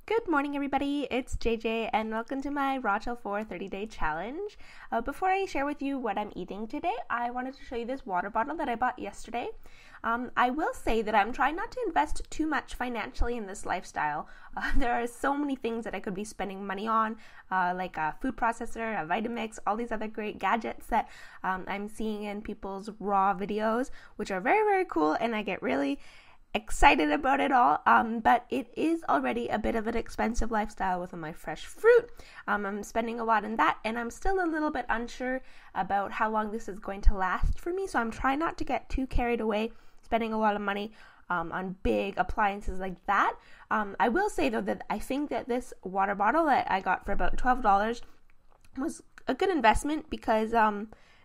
Good morning, everybody. It's JJ, and welcome to my Raw Till 4 30-day challenge. Before I share with you what I'm eating today, I wanted to show you this water bottle that I bought yesterday. I will say that I'm trying not to invest too much financially in this lifestyle. There are so many things that I could be spending money on, like a food processor, a Vitamix, all these other great gadgets that I'm seeing in people's raw videos, which are very, very cool, and I get really excited about it all, but it is already a bit of an expensive lifestyle with my fresh fruit. I'm spending a lot in that, and I'm still a little bit unsure about how long this is going to last for me, so I'm trying not to get too carried away spending a lot of money on big appliances like that. I will say though that I think that this water bottle that I got for about $12 was a good investment because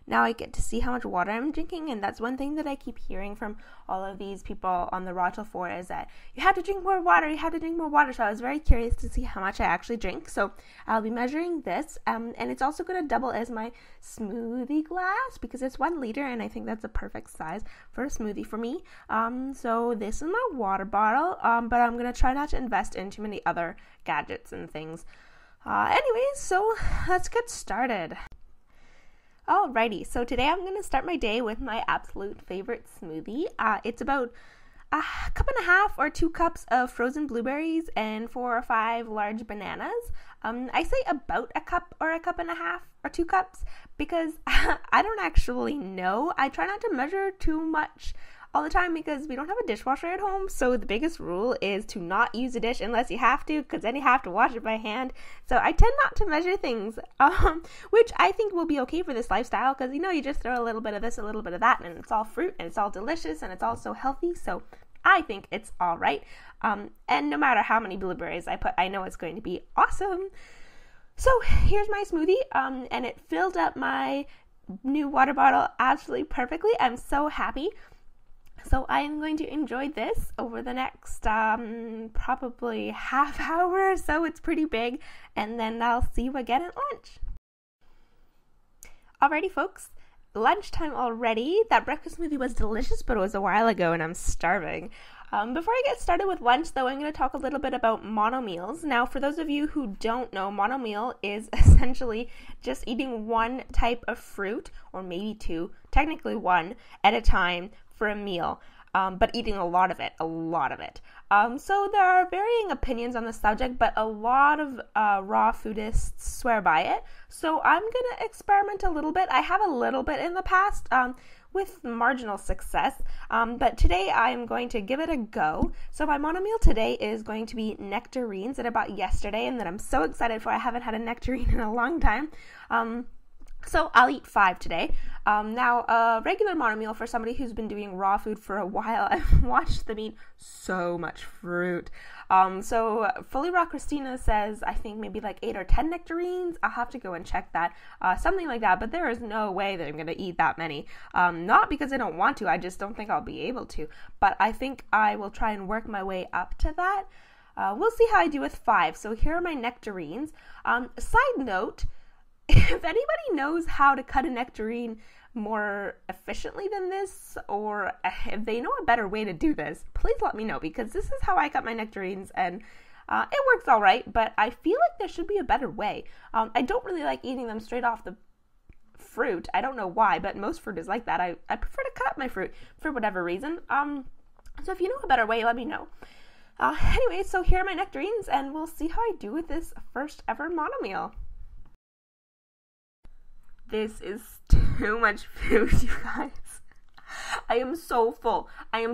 now I get to see how much water I'm drinking, and that's one thing that I keep hearing from all of these people on the Raw Till 4 is that you have to drink more water, you have to drink more water. So I was very curious to see how much I actually drink. So I'll be measuring this, and it's also going to double as my smoothie glass because it's 1 liter, and I think that's a perfect size for a smoothie for me. So this is my water bottle, but I'm going to try not to invest in too many other gadgets and things. Anyways, so let's get started. Alrighty, so today I'm going to start my day with my absolute favorite smoothie. It's about a cup and a half or 2 cups of frozen blueberries and 4 or 5 large bananas. I say about a cup or a cup and a half or 2 cups because I don't actually know. I try not to measure too much all the time because we don't have a dishwasher at home, so the biggest rule is to not use a dish unless you have to, because then you have to wash it by hand. So I tend not to measure things, which I think will be okay for this lifestyle because, you just throw a little bit of this, a little bit of that, and it's all fruit, and it's all delicious, and it's all so healthy, so I think it's all right. And no matter how many blueberries I put, I know it's going to be awesome. So here's my smoothie, and it filled up my new water bottle absolutely perfectly. I'm so happy. So I am going to enjoy this over the next probably half hour or so. It's pretty big, and then I'll see you again at lunch. Alrighty, folks, lunchtime already. That breakfast smoothie was delicious, but it was a while ago, and I'm starving. Before I get started with lunch, though, I'm going to talk a little bit about mono meals. Now, for those of you who don't know, mono meal is essentially just eating one type of fruit, or maybe 2, technically 1, at a time for a meal, but eating a lot of it. So there are varying opinions on the subject, but a lot of raw foodists swear by it. So I'm going to experiment a little bit. I have a little bit in the past with marginal success, but today I'm going to give it a go. So my mono meal today is going to be nectarines that I bought yesterday and that I'm so excited for. I haven't had a nectarine in a long time. So I'll eat 5 today. Now, a regular mono meal for somebody who's been doing raw food for a while, I've watched them eat so much fruit. So Fully Raw Christina says, I think maybe like 8 or 10 nectarines. I'll have to go and check that. Something like that, but there is no way that I'm going to eat that many. Not because I don't want to, I just don't think I'll be able to. But I think I will try and work my way up to that. We'll see how I do with 5. So here are my nectarines. Side note, if anybody knows how to cut a nectarine more efficiently than this, or if they know a better way to do this, please let me know, because this is how I cut my nectarines, and it works all right, but I feel like there should be a better way. I don't really like eating them straight off the fruit. I don't know why, but most fruit is like that. I prefer to cut up my fruit for whatever reason. So if you know a better way, let me know. Anyway, so here are my nectarines, and we'll see how I do with this first ever mono meal. This is too much food, you guys. I am so full. I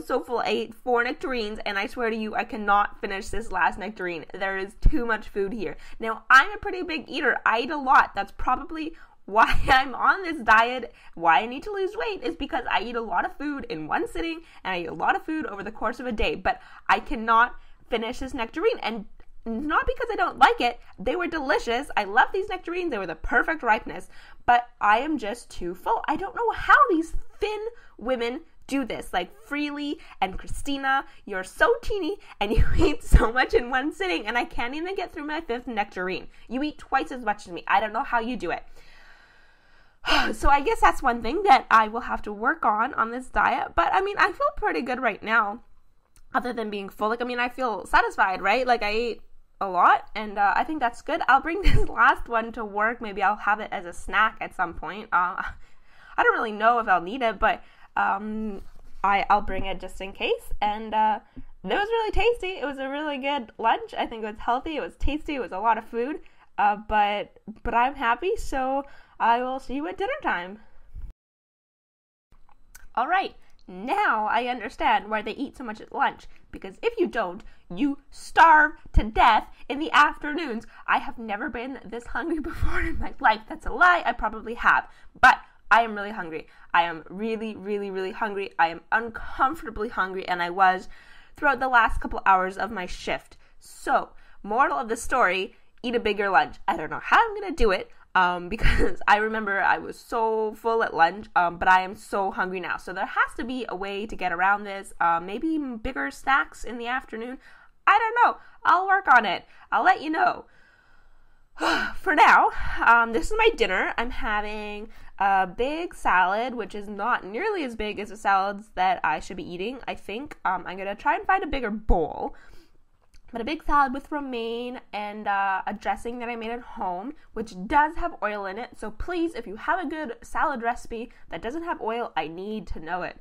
ate 4 nectarines, and I swear to you, I cannot finish this last nectarine. There is too much food here. Now, I'm a pretty big eater. I eat a lot. That's probably why I'm on this diet. Why I need to lose weight is because I eat a lot of food in one sitting, and I eat a lot of food over the course of a day. But I cannot finish this nectarine, and not because I don't like it. They were delicious. I love these nectarines. They were the perfect ripeness, but I am just too full. I don't know how these thin women do this, like Freely and Christina. You're so teeny and you eat so much in one sitting, and I can't even get through my 5th nectarine. You eat twice as much as me. I don't know how you do it. So I guess that's one thing that I will have to work on this diet, but I mean, I feel pretty good right now. Other than being full, I feel satisfied, right? Like I ate a lot, and I think that's good. I'll bring this last one to work. Maybe I'll have it as a snack at some point. I don't really know if I'll need it, but I'll bring it just in case. And it was really tasty. It was a really good lunch. I think it was healthy. It was tasty. It was a lot of food. But I'm happy, so I will see you at dinner time. All right. Now I understand why they eat so much at lunch, because if you don't, you starve to death in the afternoons. I have never been this hungry before in my life. That's a lie. I probably have, but I am really hungry. I am really, really, really hungry. I am uncomfortably hungry, and I was throughout the last couple hours of my shift. So, moral of the story, eat a bigger lunch. I don't know how I'm going to do it. Because I remember I was so full at lunch, but I am so hungry now. So there has to be a way to get around this. Maybe bigger snacks in the afternoon. I don't know. I'll work on it. I'll let you know. For now, this is my dinner. I'm having a big salad, which is not nearly as big as the salads that I should be eating, I think. I'm going to try and find a bigger bowl. But a big salad with romaine and a dressing that I made at home, which does have oil in it. So please, if you have a good salad recipe that doesn't have oil, I need to know it.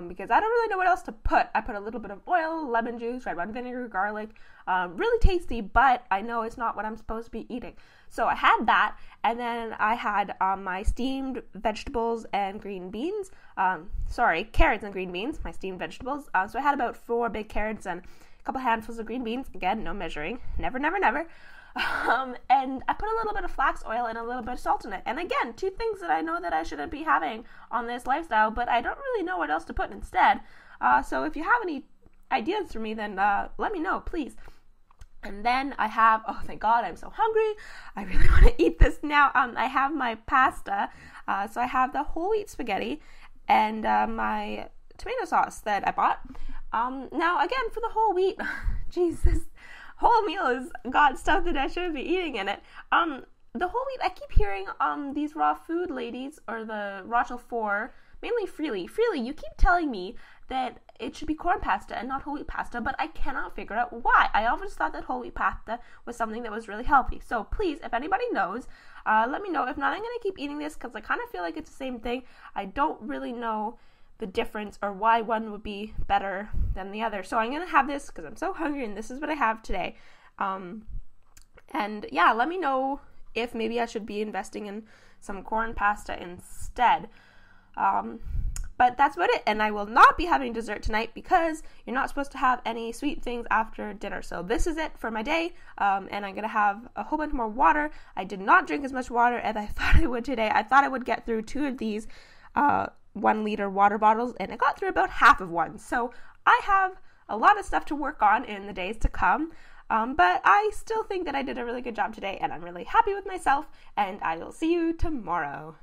Because I don't really know what else to put. I put a little bit of oil, lemon juice, red wine vinegar, garlic. Really tasty, but I know it's not what I'm supposed to be eating. So I had that, and then I had my steamed vegetables and green beans. Carrots and green beans, my steamed vegetables. So I had about 4 big carrots and a couple handfuls of green beans. Again, no measuring. Never, never, never. And I put a little bit of flax oil and a little bit of salt in it. And again, 2 things that I know that I shouldn't be having on this lifestyle, but I don't really know what else to put instead. So if you have any ideas for me, then let me know, please. And then I have, oh, thank God, I'm so hungry. I really want to eat this now. I have my pasta. So I have the whole wheat spaghetti and my tomato sauce that I bought. Now, again, for the whole wheat, Jesus, whole meal has got stuff that I shouldn't be eating in it. The whole wheat, I keep hearing these raw food ladies, or the Rochelle 4, mainly Freely, you keep telling me that it should be corn pasta and not whole wheat pasta, but I cannot figure out why. I always thought that whole wheat pasta was something that was really healthy. So please, if anybody knows, let me know. If not, I'm going to keep eating this because I kind of feel like it's the same thing. I don't really know the difference or why one would be better than the other. So I'm going to have this because I'm so hungry and this is what I have today. And yeah, let me know if maybe I should be investing in some corn pasta instead. But that's about it. And I will not be having dessert tonight because you're not supposed to have any sweet things after dinner. So this is it for my day. And I'm going to have a whole bunch more water. I did not drink as much water as I thought I would today. I thought I would get through 2 of these 1-liter water bottles, and I got through about half of one. So I have a lot of stuff to work on in the days to come. But I still think that I did a really good job today, and I'm really happy with myself, and I will see you tomorrow.